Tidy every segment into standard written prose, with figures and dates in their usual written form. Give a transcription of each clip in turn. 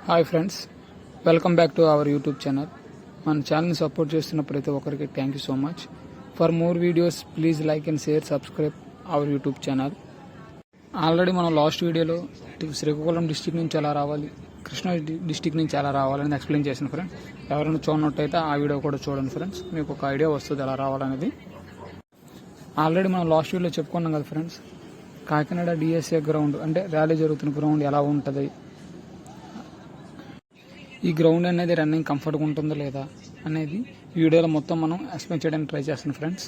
Hi friends, welcome back to our YouTube channel. మన ఛానల్ని support చేస్తున్న ప్రతి ఒక్కరికి thank you so much. For more videos please like and share, subscribe our YouTube channel. Already మనం last వీడియోలో Srikakulam district నుంచి ఎలా రావాలి, కృష్ణా డిస్టిక్ నుంచి ఎలా రావాలని ఎక్స్ప్లెయిన్ చేసిన ఫ్రెండ్స్. ఎవరైనా చూడనట్టయితే ఆ వీడియో కూడా చూడండి ఫ్రెండ్స్, మీకు ఒక ఐడియా వస్తుంది ఎలా రావాలనేది. ఆల్రెడీ మనం లాస్ట్ వీడియోలో చెప్పుకున్నాం కదా ఫ్రెండ్స్, కాకినాడ డిఎస్ఏ గ్రౌండ్ అంటే ర్యాలీ జరుగుతున్న గ్రౌండ్ ఎలా ఉంటుంది, ఈ గ్రౌండ్ అనేది రన్నింగ్ కంఫర్ట్గా ఉంటుందో లేదా అనేది ఈ వీడియోలో మొత్తం మనం ఎక్స్ప్లెయిన్ చేయడానికి ట్రై చేస్తాను ఫ్రెండ్స్.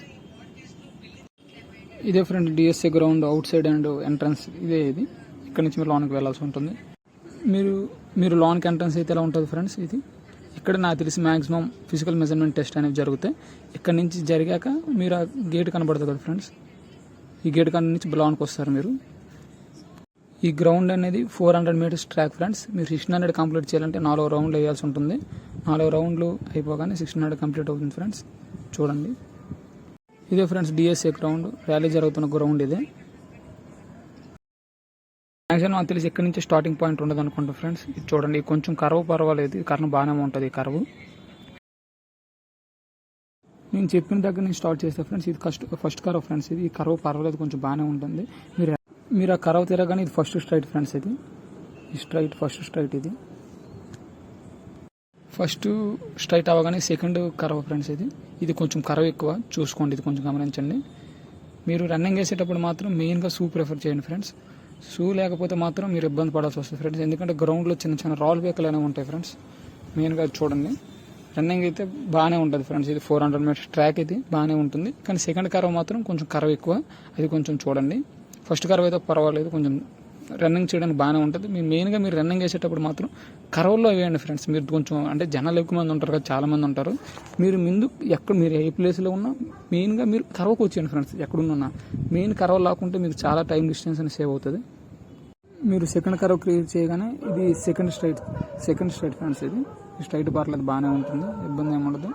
ఇదే friend DSA ground out side and entrance ఇది. ఇక్కడ నుంచి మీరు లోన్కి వెళ్ళాల్సి ఉంటుంది. మీరు లోన్కి ఎంట్రన్స్ అయితే ఎలా ఉంటుంది ఫ్రెండ్స్, ఇది ఇక్కడ నాకు తెలిసి మ్యాక్సిమం ఫిజికల్ మెజర్మెంట్ టెస్ట్ అనేవి జరుగుతాయి. ఇక్కడ నుంచి జరిగాక మీరు ఆ గేట్ కనబడుతుంది కదా ఫ్రెండ్స్, ఈ గేట్ కన్నా నుంచి లోన్కి వస్తారు మీరు. ఈ గ్రౌండ్ అనేది 400 మీటర్స్ ట్రాక్ ఫ్రెండ్స్. మీరు 1600 కంప్లీట్ చేయాలంటే 4 రౌండ్లు వేయాల్సి ఉంటుంది. 4 రౌండ్లు అయిపోగానే 1600 కంప్లీట్ అవుతుంది ఫ్రెండ్స్. చూడండి, ఇదే ఫ్రెండ్స్ డిఎస్ఏ గ్రౌండ్, ర్యాలీ జరుగుతున్న గ్రౌండ్ ఇదే. మ్యాక్సిమం నాకు తెలిసి ఎక్కడి నుంచి స్టార్టింగ్ పాయింట్ ఉండదు అనుకుంటా ఫ్రెండ్స్. ఇది చూడండి, కొంచెం కర్వ్ పర్వాలేదు, ఈ కర్వ్ బాగానే ఉంటుంది. ఈ కర్వ్ నేను చెప్పిన దగ్గర నుంచి స్టార్ట్ చేస్తే ఫ్రెండ్స్, ఇది ఫస్ట్ కర్వ్ ఫ్రెండ్స్. ఇది ఈ కర్వ్ పర్వాలేదు, కొంచెం బాగానే ఉంటుంది. మీరు ఆ కర్వ్ తిరగానే ఇది ఫస్ట్ స్ట్రైట్ ఫ్రెండ్స్. ఇది ఫస్ట్ స్ట్రైట్. ఫస్ట్ స్ట్రైట్ అవ్వగానే సెకండ్ కర్వ్ ఫ్రెండ్స్. ఇది కొంచెం కర్వ్ ఎక్కువ, చూసుకోండి, ఇది కొంచెం గమనించండి. మీరు రన్నింగ్ వేసేటప్పుడు మాత్రం మెయిన్గా షూ ప్రిఫర్ చేయండి ఫ్రెండ్స్. షూ లేకపోతే మాత్రం మీరు ఇబ్బంది పడాల్సి వస్తుంది ఫ్రెండ్స్, ఎందుకంటే గ్రౌండ్లో చిన్న చిన్న రాల్ వేకలు అనేవి ఉంటాయి ఫ్రెండ్స్. మెయిన్గా చూడండి, రన్నింగ్ అయితే బాగానే ఉంటుంది ఫ్రెండ్స్. ఇది 400 మీటర్స్ ట్రాక్, ఇది బాగానే ఉంటుంది. కానీ సెకండ్ కర్వ్ మాత్రం కొంచెం కర్వ్ ఎక్కువ, అది కొంచెం చూడండి. ఫస్ట్ కర్వ్ అయితే పర్వాలేదు, కొంచెం రన్నింగ్ చేయడానికి బాగానే ఉంటుంది. మెయిన్గా మీరు రన్నింగ్ వేసేటప్పుడు మాత్రం కర్వ్లో వేయండి ఫ్రెండ్స్. మీరు కొంచెం అంటే జనాలు ఎక్కువ మంది ఉంటారు కదా, చాలా మంది ఉంటారు. మీరు మీరు ఏ ప్లేస్లో ఉన్నా మెయిన్గా మీరు కర్వ్కి వచ్చేయండి ఫ్రెండ్స్. ఎక్కడున్నా మెయిన్ కర్వ్ లాక్కుంటే మీకు చాలా టైం డిస్టెన్స్ అని సేవ్ అవుతుంది. మీరు సెకండ్ కర్వ్ క్లియర్ చేయగానే ఇది సెకండ్ స్ట్రైట్ ఫ్రెండ్స్. ఇది స్ట్రైట్ పర్లేదు, బాగానే ఉంటుంది, ఇబ్బంది ఏముండదు.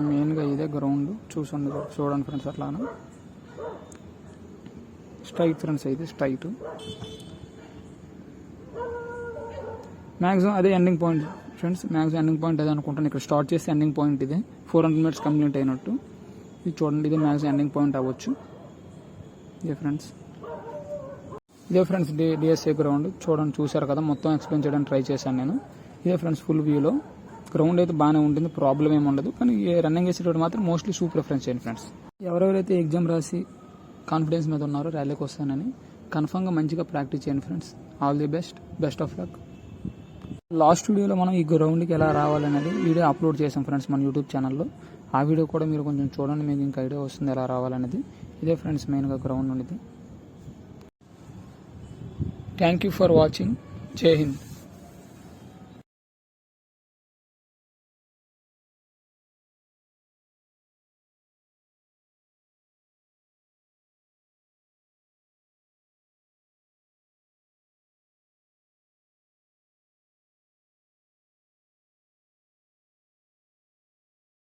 మెయిన్గా ఇదే గ్రౌండ్, చూడండి ఫ్రెండ్స్. అట్లానే స్ట్రైట్ ఫ్రెండ్స్, అయితే స్ట్రైట్. మ్యాక్సిమం అదే ending point friends. Maximum ending point అదే అనుకుంటాను. ఇక్కడ స్టార్ట్ చేస్తే ఎండింగ్ పాయింట్ ఇదే, 400 మీటర్స్ కంప్లీట్ అయినట్టు. ఇది చూడండి, ఇదే మ్యాక్సిమం ఎండింగ్ పాయింట్ అవ్వచ్చు. ఇదే ఫ్రెండ్స్ డిఎస్ఏ గ్రౌండ్. చూసారు కదా, మొత్తం ఎక్స్ప్లెయిన్ చేయడానికి ట్రై చేశాను నేను. ఇదే ఫ్రెండ్స్ ఫుల్ వ్యూలో గ్రౌండ్ అయితే బాగానే ఉంటుంది, ప్రాబ్లం ఏమి ఉండదు. కానీ రన్నింగ్ వేసేటప్పుడు మాత్రం మోస్ట్లీ షూ ప్రిఫరెన్స్ చేయండి ఫ్రెండ్స్. ఎవరెవరైతే ఎగ్జామ్ రాసి కాన్ఫిడెన్స్ మీద ఉన్నారో ర్యాలీకి వస్తానని, కన్ఫర్మ్గా మంచిగా ప్రాక్టీస్ చేయండి friends. All the best of luck. Last వీడియోలో మనం ఈ గ్రౌండ్కి ఎలా రావాలనేది వీడియో అప్లోడ్ చేసాం ఫ్రెండ్స్ మన యూట్యూబ్ ఛానల్లో. ఆ వీడియో కూడా మీరు కొంచెం చూడండి, మీకు ఇంకా ఐడియా వస్తుంది ఎలా రావాలనేది. ఇదే ఫ్రెండ్స్ మెయిన్గా గ్రౌండ్ ఉండేది. Thank you for watching. జై హింద్.